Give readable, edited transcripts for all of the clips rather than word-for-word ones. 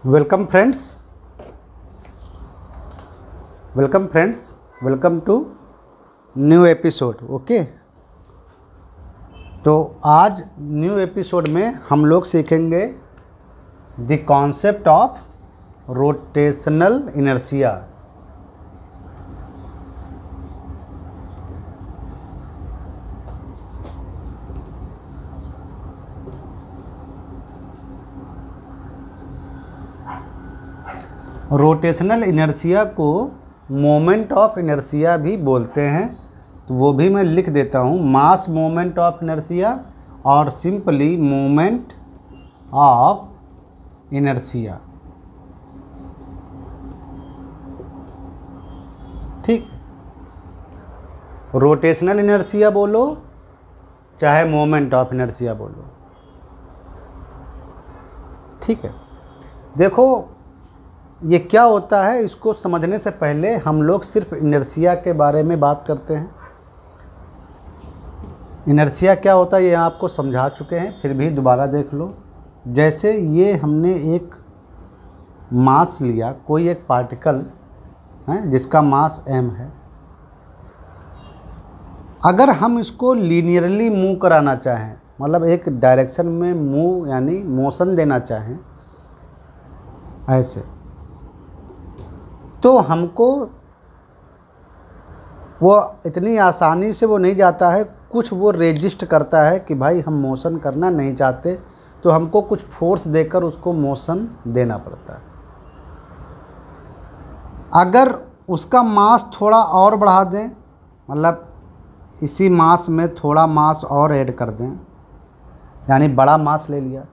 Welcome friends, welcome to new episode. Okay, तो आज new episode में हम लोग सीखेंगे the concept of rotational inertia. Rotational inertia को मोमेंट ऑफ इनर्शिया भी बोलते हैं, तो वो भी मैं लिख देता हूँ, मास मोमेंट ऑफ इनर्शिया और सिंपली मोमेंट ऑफ इनर्शिया। ठीक, रोटेशनल इनर्शिया बोलो चाहे मोमेंट ऑफ इनर्शिया बोलो। ठीक है, देखो ये क्या होता है, इसको समझने से पहले हम लोग सिर्फ इनर्शिया के बारे में बात करते हैं। इनर्शिया क्या होता है ये आपको समझा चुके हैं, फिर भी दोबारा देख लो। जैसे ये हमने एक मास लिया, कोई एक पार्टिकल है जिसका मास m है। अगर हम इसको लीनियरली मूव कराना चाहें, मतलब एक डायरेक्शन में मूव यानी मोशन देना चाहें ऐसे, तो हमको वो इतनी आसानी से वो नहीं जाता है, कुछ वो रेजिस्ट करता है कि भाई हम मोशन करना नहीं चाहते, तो हमको कुछ फोर्स देकर उसको मोशन देना पड़ता है। अगर उसका मास थोड़ा और बढ़ा दें, मतलब इसी मास में थोड़ा मास और ऐड कर दें, यानी बड़ा मास ले लिया,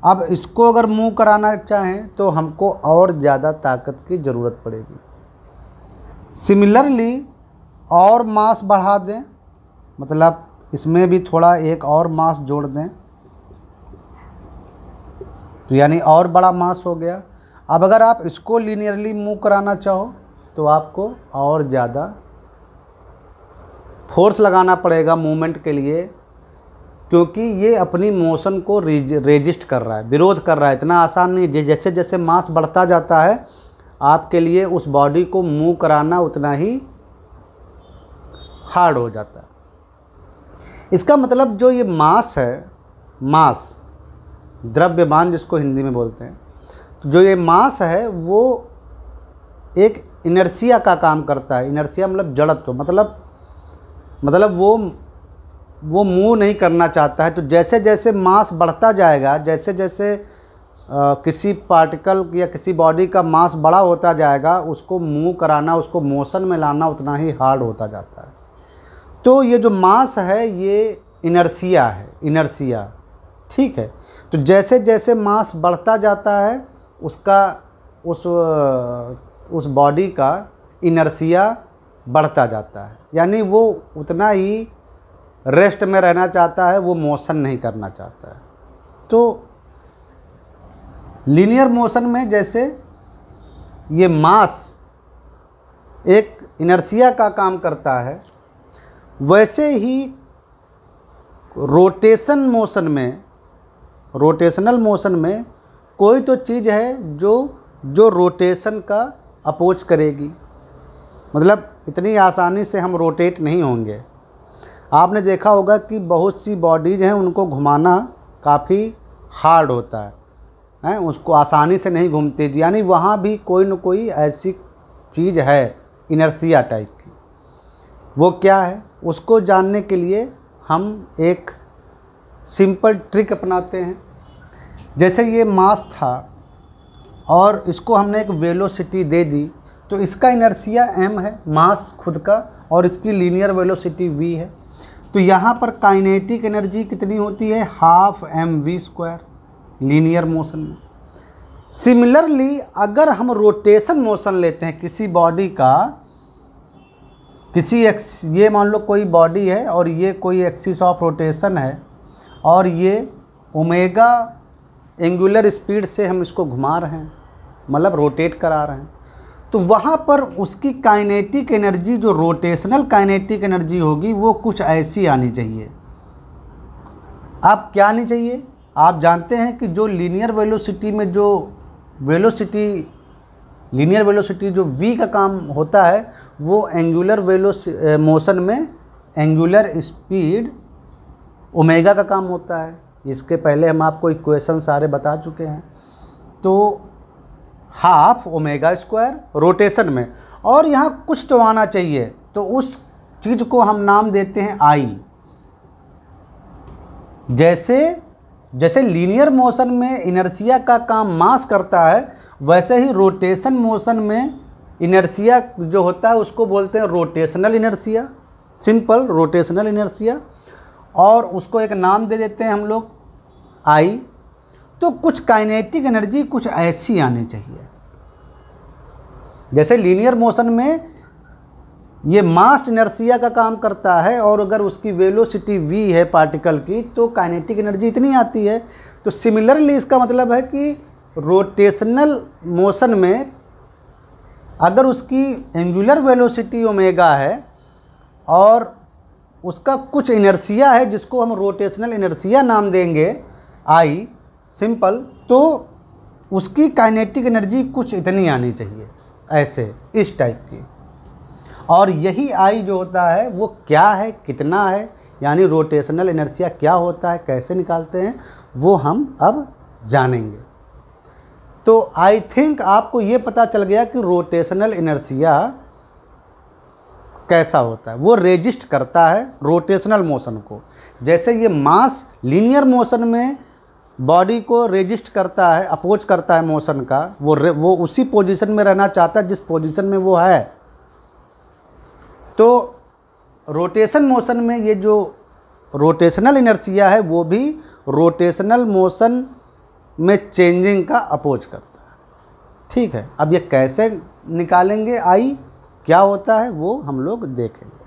अब इसको अगर मूव कराना चाहें तो हमको और ज़्यादा ताकत की ज़रूरत पड़ेगी। सिमिलरली और मास बढ़ा दें, मतलब इसमें भी थोड़ा एक और मास जोड़ दें, तो यानी और बड़ा मास हो गया। अब अगर आप इसको लीनियरली मूव कराना चाहो तो आपको और ज़्यादा फोर्स लगाना पड़ेगा मूवमेंट के लिए, क्योंकि ये अपनी मोशन को रेजिस्ट कर रहा है, विरोध कर रहा है। इतना आसान नहीं, जैसे जैसे मास बढ़ता जाता है आपके लिए उस बॉडी को मूव कराना उतना ही हार्ड हो जाता है। इसका मतलब जो ये मास है, मास द्रव्यमान जिसको हिंदी में बोलते हैं, तो जो ये मास है वो एक इनर्शिया का काम करता है। इनर्शिया मतलब जड़त्व, मतलब वो मूव नहीं करना चाहता है। तो जैसे जैसे मास बढ़ता जाएगा, जैसे जैसे किसी पार्टिकल या किसी बॉडी का मास बड़ा होता जाएगा, उसको मूव कराना, उसको मोशन में लाना उतना ही हार्ड होता जाता है। तो ये जो मास है ये इनर्शिया है, इनर्शिया। ठीक है, तो जैसे जैसे मास बढ़ता जाता है उसका उस बॉडी का इनर्शिया बढ़ता जाता है, यानी वो उतना ही रेस्ट में रहना चाहता है, वो मोशन नहीं करना चाहता है। तो लीनियर मोशन में जैसे ये मास एक इनर्शिया का काम करता है, वैसे ही रोटेशनल मोशन में कोई तो चीज़ है जो रोटेशन का अपोज करेगी। मतलब इतनी आसानी से हम रोटेट नहीं होंगे। आपने देखा होगा कि बहुत सी बॉडीज़ हैं उनको घुमाना काफ़ी हार्ड होता है, उसको आसानी से नहीं घूमते, यानी वहाँ भी कोई न कोई ऐसी चीज़ है इनर्शिया टाइप की। वो क्या है, उसको जानने के लिए हम एक सिंपल ट्रिक अपनाते हैं। जैसे ये मास था और इसको हमने एक वेलोसिटी दे दी, तो इसका इनर्शिया m है, मास खुद का, और इसकी लीनियर वेलोसिटी v है। तो यहाँ पर काइनेटिक एनर्जी कितनी होती है, हाफ mv² लीनियर मोशन में। सिमिलरली अगर हम रोटेशन मोशन लेते हैं किसी बॉडी का, ये मान लो कोई बॉडी है और ये कोई एक्सिस ऑफ रोटेशन है, और ये ओमेगा एंगुलर स्पीड से हम इसको घुमा रहे हैं, मतलब रोटेट करा रहे हैं, तो वहाँ पर उसकी काइनेटिक एनर्जी, जो रोटेशनल काइनेटिक एनर्जी होगी, वो कुछ ऐसी आनी चाहिए। अब क्या आनी चाहिए, आप जानते हैं कि जो लीनियर वेलोसिटी में जो वेलोसिटी, लीनियर वेलोसिटी जो v का काम होता है वो एंगुलर मोशन में एंगुलर स्पीड ओमेगा का काम होता है। इसके पहले हम आपको इक्वेशन सारे बता चुके हैं। तो हाफ ओमेगा स्क्वायर रोटेशन में, और यहाँ कुछ तो आना चाहिए, तो उस चीज़ को हम नाम देते हैं आई। जैसे लीनियर मोशन में इनर्शिया का काम मास करता है, वैसे ही रोटेशन मोशन में इनर्शिया जो होता है उसको बोलते हैं rotational inertia, simple rotational inertia, और उसको एक नाम दे देते हैं हम लोग आई। तो कुछ काइनेटिक एनर्जी कुछ ऐसी आनी चाहिए, जैसे लीनियर मोशन में ये मास इनर्शिया का काम करता है, और अगर उसकी वेलोसिटी v है पार्टिकल की, तो काइनेटिक एनर्जी इतनी आती है। तो सिमिलरली इसका मतलब है कि रोटेशनल मोशन में अगर उसकी एंगुलर वेलोसिटी ओमेगा है और उसका कुछ इनर्शिया है जिसको हम रोटेशनल इनर्शिया नाम देंगे आई, सिंपल, तो उसकी काइनेटिक एनर्जी कुछ इतनी आनी चाहिए, ऐसे इस टाइप की। और यही आई जो होता है वो क्या है, कितना है, यानी रोटेशनल इनर्शिया क्या होता है, कैसे निकालते हैं, वो हम अब जानेंगे। तो आई थिंक आपको ये पता चल गया कि रोटेशनल इनर्शिया कैसा होता है। वो रेजिस्ट करता है रोटेशनल मोशन को, जैसे ये मास लीनियर मोशन में बॉडी को रेजिस्ट करता है, अपोज करता है मोशन का, वो उसी पोजीशन में रहना चाहता है जिस पोजीशन में वो है। तो रोटेशन मोशन में ये जो रोटेशनल इनर्शिया है वो भी रोटेशनल मोशन में चेंजिंग का अपोज करता है। ठीक है, अब ये कैसे निकालेंगे आई, क्या होता है, वो हम लोग देखेंगे।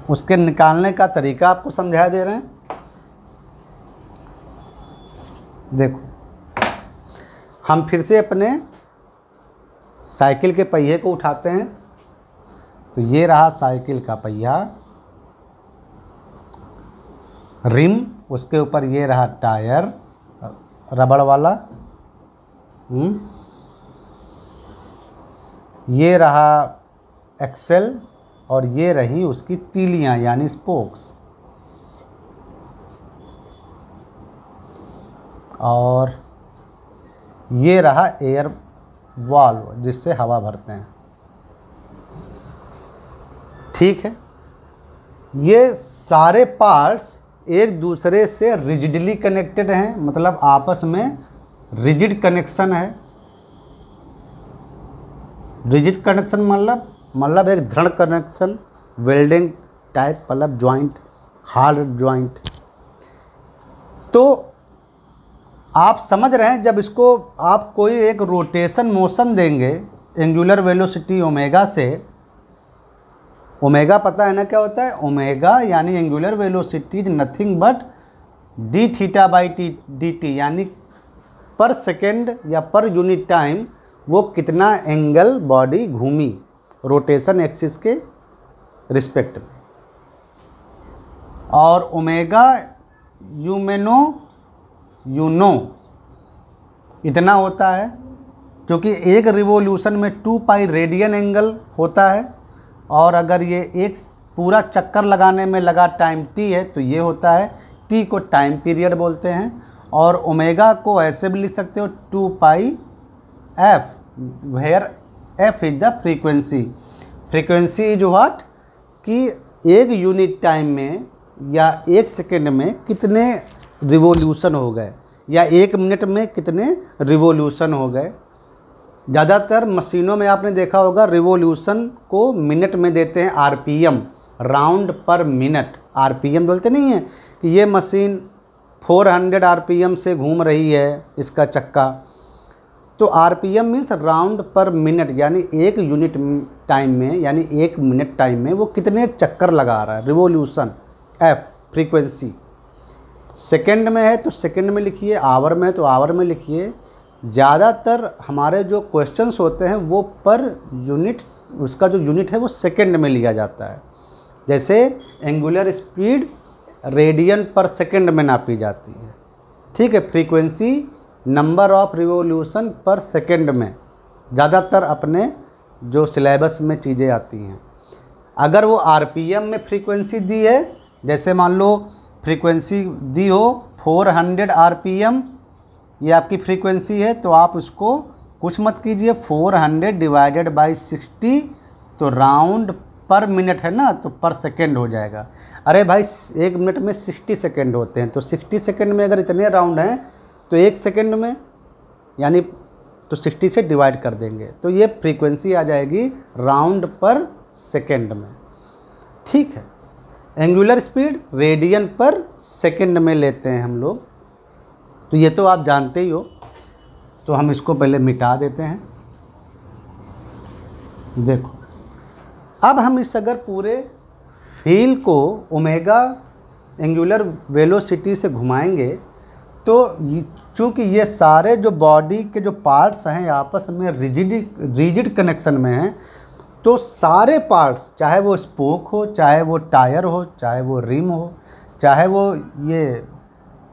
उसके निकालने का तरीका आपको समझा दे रहे हैं। देखो, हम फिर से अपने साइकिल के पहिए को उठाते हैं। तो ये रहा साइकिल का पहिया, रिम, उसके ऊपर ये रहा टायर रबड़ वाला, ये रहा एक्सेल, और ये रही उसकी तीलियां यानी स्पोक्स, और ये रहा एयर वाल्व जिससे हवा भरते हैं। ठीक है, ये सारे पार्ट्स एक दूसरे से रिजिडली कनेक्टेड हैं, मतलब आपस में रिजिड कनेक्शन है। रिजिड कनेक्शन मतलब एक दृढ़ कनेक्शन, वेल्डिंग टाइप, मतलब जॉइंट, हार्ड जॉइंट। तो आप समझ रहे हैं, जब इसको आप कोई एक रोटेशन मोशन देंगे एंगुलर वेलोसिटी ओमेगा से, ओमेगा पता है ना क्या होता है, ओमेगा यानी angular velocity is nothing but D theta by D T, यानी पर सेकेंड या पर यूनिट टाइम वो कितना एंगल बॉडी घूमी रोटेशन एक्सिस के रिस्पेक्ट में। और ओमेगा यू नो इतना होता है, क्योंकि एक रिवोल्यूशन में 2 पाई रेडियन एंगल होता है, और अगर ये एक पूरा चक्कर लगाने में लगा टाइम t है तो ये होता है, t को टाइम पीरियड बोलते हैं। और ओमेगा को ऐसे भी लिख सकते हो 2 pi f, where f is the frequency. Frequency is what, कि एक यूनिट टाइम में या एक सेकेंड में कितने रिवोल्यूशन हो गए, या एक मिनट में कितने रिवोल्यूशन हो गए। ज़्यादातर मशीनों में आपने देखा होगा रिवोल्यूशन को मिनट में देते हैं, आरपीएम, राउंड पर मिनट, आरपीएम बोलते नहीं है कि ये मशीन 400 आरपीएम से घूम रही है इसका चक्का। तो आरपीएम मीन्स राउंड पर मिनट, यानी एक यूनिट टाइम में, यानी एक मिनट टाइम में वो कितने चक्कर लगा रहा है, रिवोल्यूशन। एफ फ्रीक्वेंसी सेकंड में है तो सेकंड में लिखिए, आवर में है तो आवर में लिखिए। ज़्यादातर हमारे जो क्वेश्चंस होते हैं वो पर यूनिट्स, उसका जो यूनिट है वो सेकंड में लिया जाता है। जैसे एंगुलर स्पीड रेडियन पर सेकंड में नापी जाती है। ठीक है, frequency number of revolution per second में ज़्यादातर अपने जो सिलेबस में चीज़ें आती हैं। अगर वो आरपीएम में फ्रीक्वेंसी दी है, जैसे मान लो फ्रीक्वेंसी दी हो 400 आरपीएम, ये आपकी फ्रीक्वेंसी है, तो आप उसको कुछ मत कीजिए, 400 डिवाइडेड बाई 60, तो राउंड पर मिनट है ना, तो पर सेकंड हो जाएगा। अरे भाई 1 मिनट में 60 सेकंड होते हैं, तो 60 सेकंड में अगर इतने राउंड हैं तो 1 सेकंड में यानी तो 60 से डिवाइड कर देंगे, तो ये फ्रीक्वेंसी आ जाएगी राउंड पर सेकंड में। ठीक है, एंगुलर स्पीड रेडियन पर सेकंड में लेते हैं हम लोग, तो ये तो आप जानते ही हो, तो हम इसको पहले मिटा देते हैं। देखो, अब हम इस अगर पूरे व्हील को ओमेगा एंगुलर वेलोसिटी से घुमाएंगे, तो चूँकि ये सारे जो बॉडी के जो पार्ट्स हैं आपस में रिजिड कनेक्शन में हैं, तो सारे पार्ट्स, चाहे वो स्पोक हो, चाहे वो टायर हो, चाहे वो रिम हो, चाहे वो ये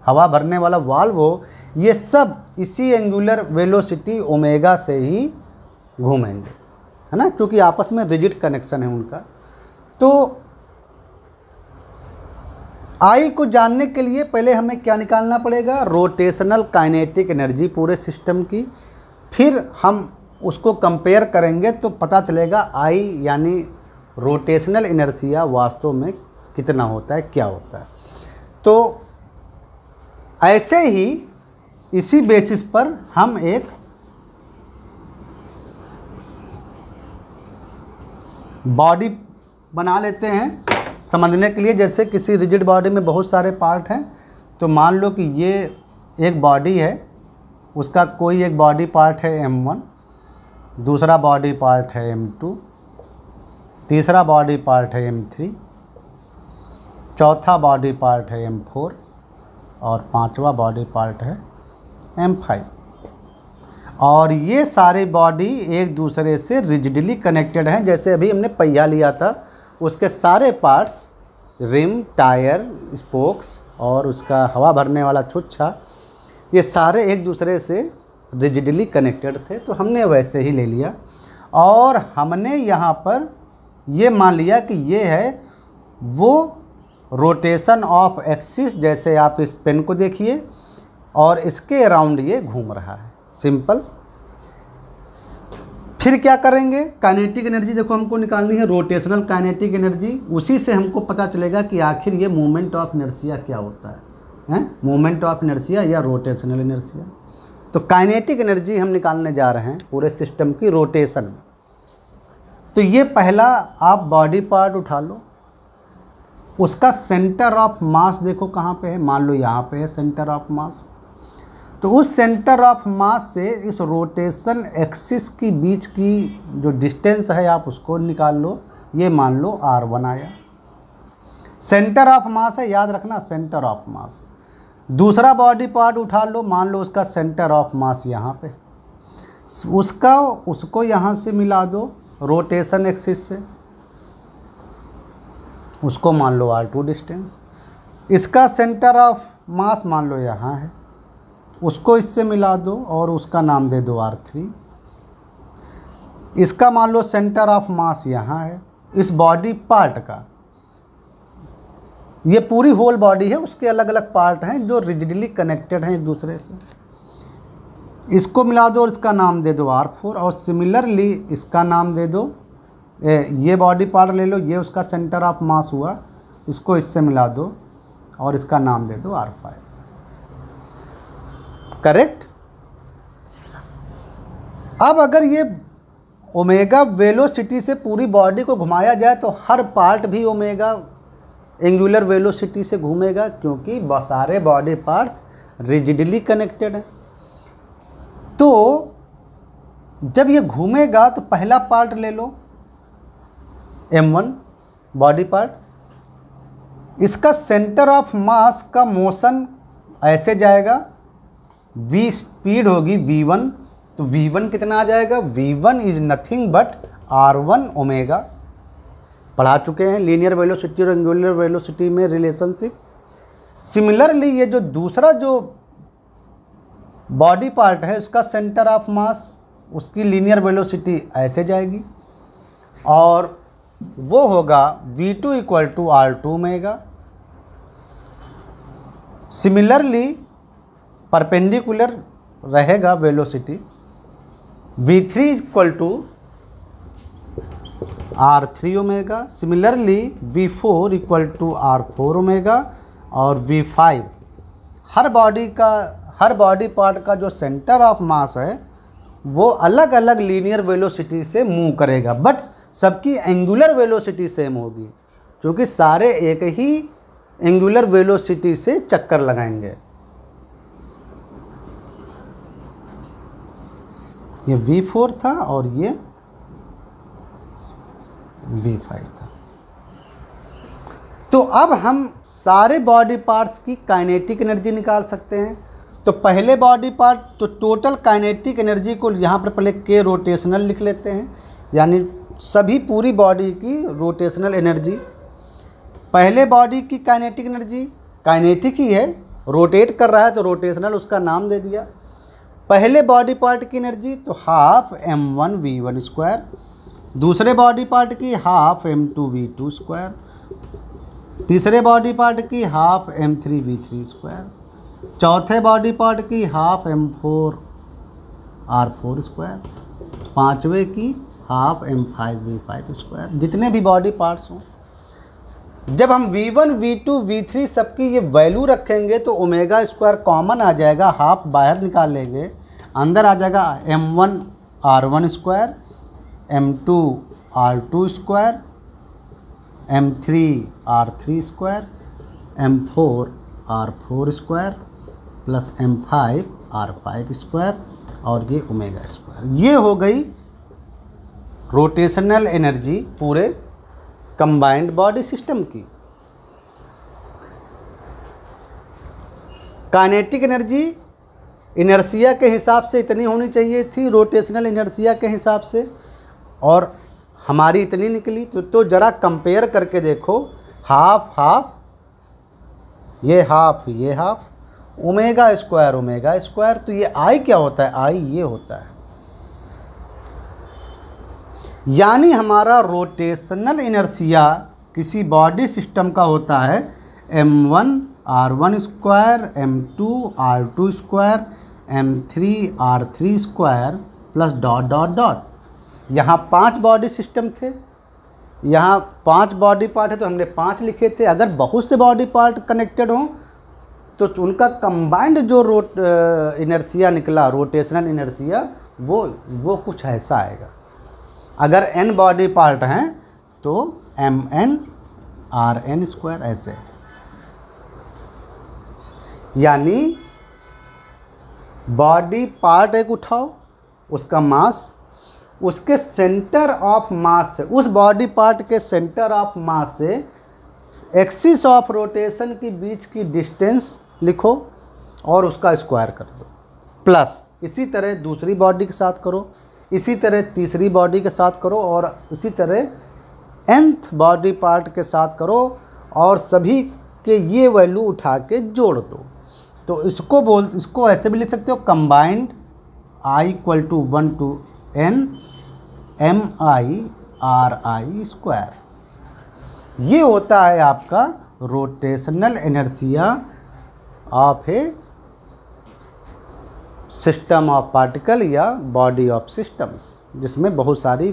हवा भरने वाला वाल्व हो, ये सब इसी एंगुलर वेलोसिटी ओमेगा से ही घूमेंगे, है ना, क्योंकि आपस में रिजिड कनेक्शन है उनका। तो आई को जानने के लिए पहले हमें क्या निकालना पड़ेगा, रोटेशनल काइनेटिक एनर्जी पूरे सिस्टम की। फिर हम उसको कंपेयर करेंगे तो पता चलेगा आई यानी रोटेशनल इनर्शिया वास्तव में कितना होता है, क्या होता है। तो ऐसे ही इसी बेसिस पर हम एक बॉडी बना लेते हैं समझने के लिए। जैसे किसी रिजिड बॉडी में बहुत सारे पार्ट हैं, तो मान लो कि ये एक बॉडी है, उसका कोई एक बॉडी पार्ट है M1, दूसरा बॉडी पार्ट है M2, तीसरा बॉडी पार्ट है M3, चौथा बॉडी पार्ट है M4 और पांचवा बॉडी पार्ट है M5। और ये सारे बॉडी एक दूसरे से रिजिडली कनेक्टेड हैं। जैसे अभी हमने पहिया लिया था, उसके सारे पार्ट्स, रिम, टायर, स्पोक्स और उसका हवा भरने वाला छुच्छा, ये सारे एक दूसरे से रिजिडली कनेक्टेड थे, तो हमने वैसे ही ले लिया। और हमने यहाँ पर ये मान लिया कि ये है वो रोटेशन ऑफ एक्सिस, जैसे आप इस पेन को देखिए और इसके अराउंड ये घूम रहा है, सिंपल। फिर क्या करेंगे, काइनेटिक एनर्जी देखो हमको निकालनी है, रोटेशनल काइनेटिक एनर्जी। उसी से हमको पता चलेगा कि आखिर ये मूवमेंट ऑफ इनर्शिया क्या होता है, मूवमेंट ऑफ इनर्शिया या रोटेशनल इनर्शिया। तो काइनेटिक एनर्जी हम निकालने जा रहे हैं पूरे सिस्टम की रोटेशन में। तो ये पहला आप बॉडी पार्ट उठा लो, उसका सेंटर ऑफ मास देखो कहाँ पे है, मान लो यहाँ पे है सेंटर ऑफ मास। तो उस सेंटर ऑफ मास से इस रोटेशन एक्सिस की बीच की जो डिस्टेंस है आप उसको निकाल लो, ये मान लो R1 आया। सेंटर ऑफ मास है, याद रखना, सेंटर ऑफ मास। दूसरा बॉडी पार्ट उठा लो, मान लो उसका सेंटर ऑफ मास यहाँ पे, उसको यहाँ से मिला दो रोटेशन एक्सिस से, उसको मान लो R2 डिस्टेंस। इसका सेंटर ऑफ मास मान लो यहाँ है, उसको इससे मिला दो और उसका नाम दे दो R3। इसका मान लो सेंटर ऑफ मास यहाँ है, इस बॉडी पार्ट का, ये पूरी होल बॉडी है, उसके अलग अलग पार्ट हैं जो रिजिडली कनेक्टेड हैं एक दूसरे से। इसको मिला दो और इसका नाम दे दो R4। और सिमिलरली इसका नाम दे दो, ये बॉडी पार्ट ले लो, ये उसका सेंटर ऑफ मास हुआ, इसको इससे मिला दो और इसका नाम दे दो R5। करेक्ट। अब अगर ये ओमेगा वेलोसिटी से पूरी बॉडी को घुमाया जाए तो हर पार्ट भी ओमेगा एंगुलर वेलोसिटी से घूमेगा, क्योंकि सारे बॉडी पार्ट्स रिजिडली कनेक्टेड हैं। तो जब ये घूमेगा तो पहला पार्ट ले लो M1 बॉडी पार्ट, इसका सेंटर ऑफ मास का मोशन ऐसे जाएगा, v स्पीड होगी v1, तो v1 कितना आ जाएगा, v1 is nothing but R1 omega. पढ़ा चुके हैं लीनियर वेलोसिटी और एंगुलर वेलोसिटी में रिलेशनशिप। सिमिलरली ये जो दूसरा जो बॉडी पार्ट है उसका सेंटर ऑफ मास, उसकी लीनियर वेलोसिटी ऐसे जाएगी और वो होगा v2 equal to r2 omega. Similarly perpendicular रहेगा velocity, v3 equal to r3 omega. Similarly v4 equal to r4 omega और v5। हर बॉडी पार्ट का जो सेंटर ऑफ मास है वो अलग अलग लीनियर वेलोसिटी से मूव करेगा, बट सबकी एंगुलर वेलोसिटी सेम होगी क्योंकि सारे एक ही एंगुलर वेलोसिटी से चक्कर लगाएंगे। ये v4 था और ये v5 था। तो अब हम सारे बॉडी पार्ट्स की काइनेटिक एनर्जी निकाल सकते हैं। तो पहले बॉडी पार्ट, तो टोटल काइनेटिक एनर्जी को यहाँ पर पहले के रोटेशनल लिख लेते हैं, यानी सभी पूरी बॉडी की रोटेशनल एनर्जी। पहले बॉडी की काइनेटिक एनर्जी, काइनेटिक ही है, रोटेट कर रहा है तो रोटेशनल उसका नाम दे दिया। पहले बॉडी पार्ट की एनर्जी तो हाफ m1v1 स्क्वायर, दूसरे बॉडी पार्ट की हाफ m2v2 स्क्वायर, तीसरे बॉडी पार्ट की हाफ m3v3 स्क्वायर, चौथे बॉडी पार्ट की हाफ m4r4 स्क्वायर, पांचवे की हाफ m5v5 स्क्वायर। जितने भी बॉडी पार्ट्स हों, जब हम v1 v2 v3 सबकी ये वैल्यू रखेंगे तो ओमेगा स्क्वायर कॉमन आ जाएगा, हाफ बाहर निकाल लेंगे, अंदर आ जाएगा m1r1 square, m2r2 square, m3r3 square, m4r4 square plus m5r5 square और ये ओमेगा स्क्वायर। ये हो गई रोटेशनल एनर्जी पूरे कंबाइंड बॉडी सिस्टम की। काइनेटिक एनर्जी इनर्शिया के हिसाब से इतनी होनी चाहिए थी, रोटेशनल इनर्शिया के हिसाब से, और हमारी इतनी निकली। तो ज़रा कंपेयर करके देखो, हाफ हाफ, ये हाफ ये हाफ, ओमेगा स्क्वायर। तो ये आई क्या होता है? आई ये होता है, यानी हमारा रोटेशनल इनर्शिया किसी बॉडी सिस्टम का होता है m1r1 square, m2r2 square, m3r3 square plus dot dot dot. यहाँ 5 बॉडी सिस्टम थे, यहाँ 5 बॉडी पार्ट है तो हमने 5 लिखे थे। अगर बहुत से बॉडी पार्ट कनेक्टेड हों तो उनका कंबाइंड जो इनर्शिया निकला, रोटेशनल इनर्शिया, वो कुछ ऐसा आएगा। अगर n बॉडी पार्ट हैं तो mn/r(n) स्क्वायर ऐसे, यानी बॉडी पार्ट एक उठाओ, उसका मास, उसके सेंटर ऑफ मास से, उस बॉडी पार्ट के सेंटर ऑफ मास से एक्सिस ऑफ रोटेशन के बीच की डिस्टेंस लिखो और उसका स्क्वायर कर दो, प्लस इसी तरह दूसरी बॉडी के साथ करो, इसी तरह तीसरी बॉडी के साथ करो और इसी तरह nth बॉडी पार्ट के साथ करो और सभी के ये वैल्यू उठा के जोड़ दो। तो इसको ऐसे भी लिख सकते हो, combined I equal to 1 to n mi/ri square. ये होता है आपका rotational inertia of a system of particle या बॉडी ऑफ सिस्टम्स, जिसमें बहुत सारे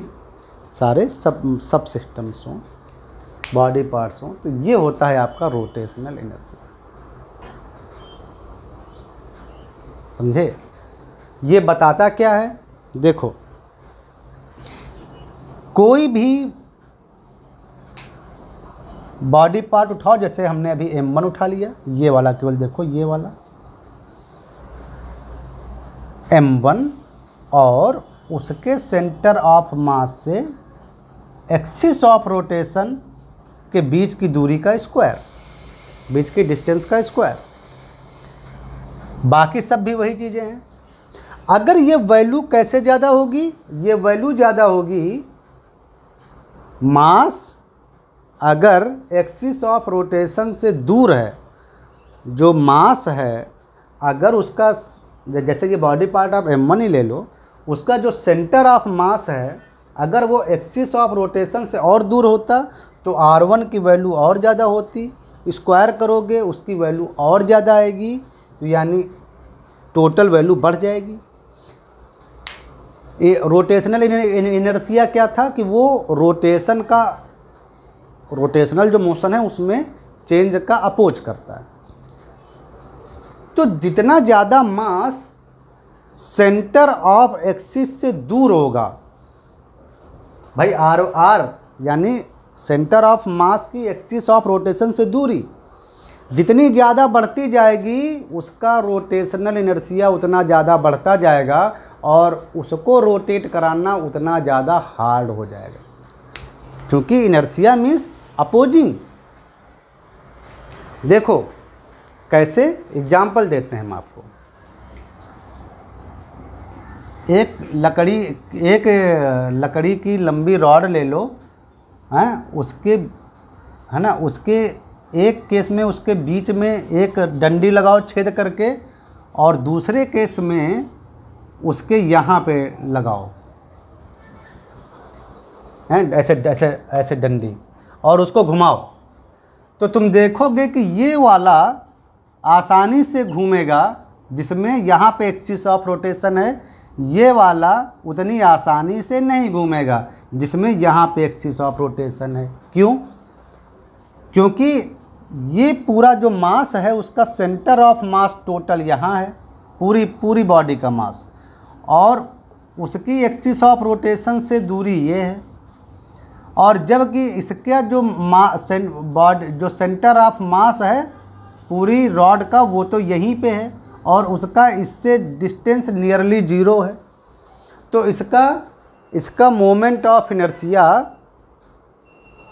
सब सिस्टम्स हों, बॉडी पार्ट्स हों। तो ये होता है आपका रोटेशनल इनर्शिया। समझे? ये बताता क्या है? देखो, कोई भी बॉडी पार्ट उठाओ, जैसे हमने अभी m1 उठा लिया, ये वाला केवल देखो, ये वाला m1 और उसके सेंटर ऑफ मास से एक्सिस ऑफ रोटेशन के बीच की दूरी का स्क्वायर, बीच की डिस्टेंस का स्क्वायर। बाकी सब भी वही चीज़ें हैं। अगर ये वैल्यू कैसे ज़्यादा होगी? ये वैल्यू ज़्यादा होगी, मास अगर एक्सिस ऑफ रोटेशन से दूर है जो मास है, अगर उसका, जैसे ये बॉडी पार्ट आप M1 ही ले लो, उसका जो सेंटर ऑफ मास है अगर वो एक्सिस ऑफ रोटेशन से और दूर होता तो R1 की वैल्यू और ज़्यादा होती, स्क्वायर करोगे उसकी वैल्यू और ज़्यादा आएगी, तो यानी टोटल वैल्यू बढ़ जाएगी। ये रोटेशनल इनर्शिया क्या था कि वो रोटेशनल जो मोशन है उसमें चेंज का अपोज करता है। तो जितना ज़्यादा मास सेंटर ऑफ एक्सिस से दूर होगा, भाई R यानी सेंटर ऑफ मास की एक्सिस ऑफ रोटेशन से दूरी जितनी ज़्यादा बढ़ती जाएगी उसका रोटेशनल इनर्शिया उतना ज़्यादा बढ़ता जाएगा और उसको रोटेट कराना उतना ज़्यादा हार्ड हो जाएगा, क्योंकि इनर्शिया मीन्स अपोजिंग। देखो कैसे, एग्जाम्पल देते हैं हम आपको। एक लकड़ी की लंबी रॉड ले लो, हैं, उसके, है ना, उसके एक केस में उसके बीच में एक डंडी लगाओ छेद करके, और दूसरे केस में उसके यहाँ पे लगाओ, हैं, ऐसे डंडी, और उसको घुमाओ, तो तुम देखोगे कि ये वाला आसानी से घूमेगा जिसमें यहाँ पे एक्सिस ऑफ रोटेशन है, ये वाला उतनी आसानी से नहीं घूमेगा जिसमें यहाँ पे एक्सिस ऑफ रोटेशन है। क्यों? क्योंकि ये पूरा जो मास है उसका सेंटर ऑफ मास टोटल यहाँ है, पूरी बॉडी का मास, और उसकी एक्सिस ऑफ रोटेशन से दूरी ये है, और जबकि इसका जो सेंटर ऑफ मास है पूरी रॉड का वो तो यहीं पे है, और उसका इससे डिस्टेंस नियरली 0 है, तो इसका मोमेंट ऑफ इनर्शिया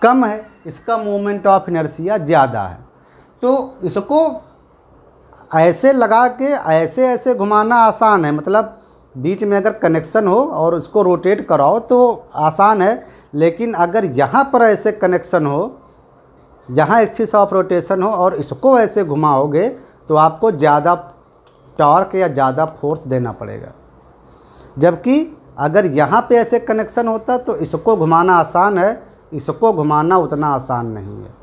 कम है, इसका मोमेंट ऑफ इनर्शिया ज़्यादा है। तो इसको ऐसे लगा के ऐसे घुमाना आसान है, मतलब बीच में अगर कनेक्शन हो और उसको रोटेट कराओ तो आसान है, लेकिन अगर यहाँ पर ऐसे कनेक्शन हो, यहाँ एक्सिस ऑफ रोटेशन हो और इसको ऐसे घुमाओगे तो आपको ज़्यादा टॉर्क या ज़्यादा फोर्स देना पड़ेगा। जबकि अगर यहाँ पे ऐसे कनेक्शन होता तो इसको घुमाना आसान है, इसको घुमाना उतना आसान नहीं है।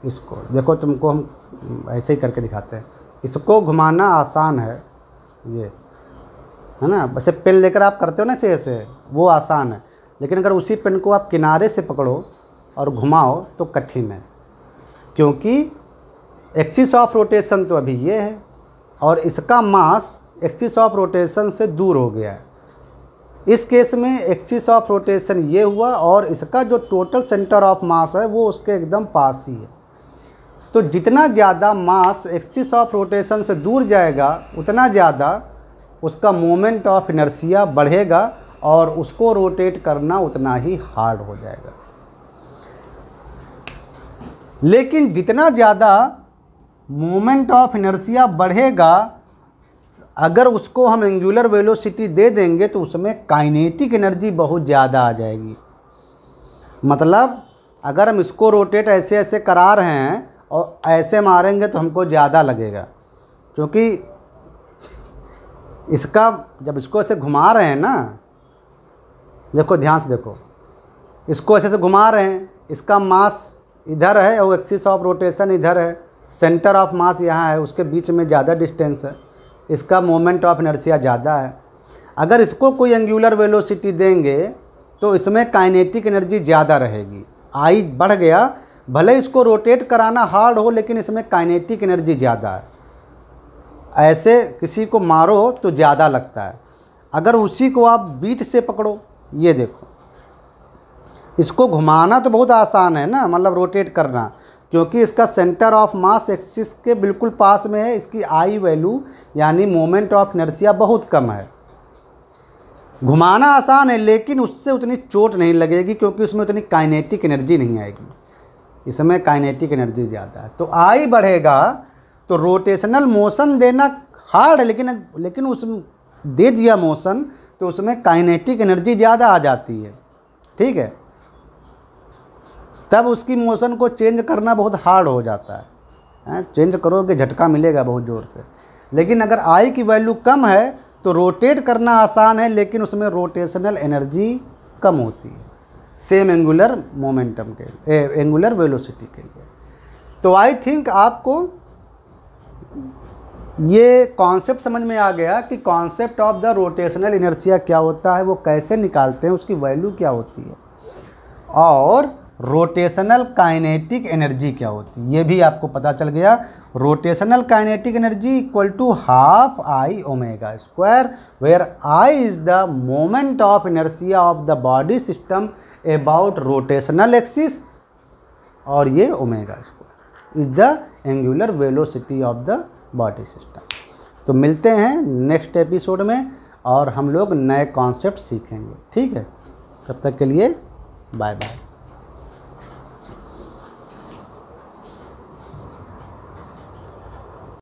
इसको देखो, तुमको हम ऐसे ही करके दिखाते हैं, इसको घुमाना आसान है, ये है ना, वैसे पेन लेकर आप करते हो ना ऐसे, वो आसान है, लेकिन अगर उसी पेन को आप किनारे से पकड़ो और घुमाओ तो कठिन है, क्योंकि एक्सिस ऑफ रोटेशन तो अभी ये है और इसका मास एक्सिस ऑफ रोटेशन से दूर हो गया है। इस केस में एक्सिस ऑफ रोटेशन ये हुआ और इसका जो टोटल सेंटर ऑफ मास है वो उसके एकदम पास ही है। तो जितना ज़्यादा मास एक्सिस ऑफ रोटेशन से दूर जाएगा उतना ज़्यादा उसका मोमेंट ऑफ इनर्शिया बढ़ेगा और उसको रोटेट करना उतना ही हार्ड हो जाएगा। लेकिन जितना ज़्यादा मोमेंट ऑफ इनर्शिया बढ़ेगा, अगर उसको हम एंगुलर वेलोसिटी दे देंगे तो उसमें काइनेटिक एनर्जी बहुत ज़्यादा आ जाएगी। मतलब अगर हम इसको रोटेट ऐसे करा रहे हैं और ऐसे मारेंगे तो हमको ज़्यादा लगेगा, क्योंकि इसका जब इसको ऐसे घुमा रहे हैं ना, देखो ध्यान से देखो, इसको ऐसे घुमा रहे हैं, इसका मास इधर है और एक्सिस ऑफ रोटेशन इधर है, सेंटर ऑफ मास यहाँ है, उसके बीच में ज़्यादा डिस्टेंस है, इसका मोमेंट ऑफ इनर्शिया ज़्यादा है। अगर इसको कोई एंगुलर वेलोसिटी देंगे तो इसमें काइनेटिक एनर्जी ज़्यादा रहेगी, आई बढ़ गया, भले इसको रोटेट कराना हार्ड हो लेकिन इसमें काइनेटिक एनर्जी ज़्यादा है। ऐसे किसी को मारो तो ज़्यादा लगता है, अगर उसी को आप बीच से पकड़ो, ये देखो, इसको घुमाना तो बहुत आसान है ना, मतलब रोटेट करना, क्योंकि इसका सेंटर ऑफ मास एक्सिस के बिल्कुल पास में है, इसकी आई वैल्यू यानी मोमेंट ऑफ इनर्शिया बहुत कम है। घुमाना आसान है लेकिन उससे उतनी चोट नहीं लगेगी, क्योंकि उसमें उतनी काइनेटिक एनर्जी नहीं आएगी, इसमें काइनेटिक एनर्जी ज़्यादा है। तो आई बढ़ेगा तो रोटेशनल मोशन देना हार्ड है, लेकिन उस दे दिया मोशन तो उसमें काइनेटिक एनर्जी ज़्यादा आ जाती है, ठीक है, तब उसकी मोशन को चेंज करना बहुत हार्ड हो जाता है। चेंज करोगे झटका मिलेगा बहुत ज़ोर से। लेकिन अगर आई की वैल्यू कम है तो रोटेट करना आसान है, लेकिन उसमें रोटेशनल एनर्जी कम होती है सेम एंगुलर मोमेंटम के एंगुलर वेलोसिटी के लिए। तो आई थिंक आपको ये कॉन्सेप्ट समझ में आ गया कि concept of the rotational inertia क्या होता है, वो कैसे निकालते हैं, उसकी वैल्यू क्या होती है, और रोटेशनल काइनेटिक एनर्जी क्या होती है ये भी आपको पता चल गया। Rotational kinetic energy equal to half I omega square, where I is the moment of inertia of the body system about rotational axis, और ये omega square is the angular velocity of the body system. तो मिलते हैं next episode में और हम लोग नए कॉन्सेप्ट सीखेंगे। ठीक है, तब तक के लिए बाय बाय।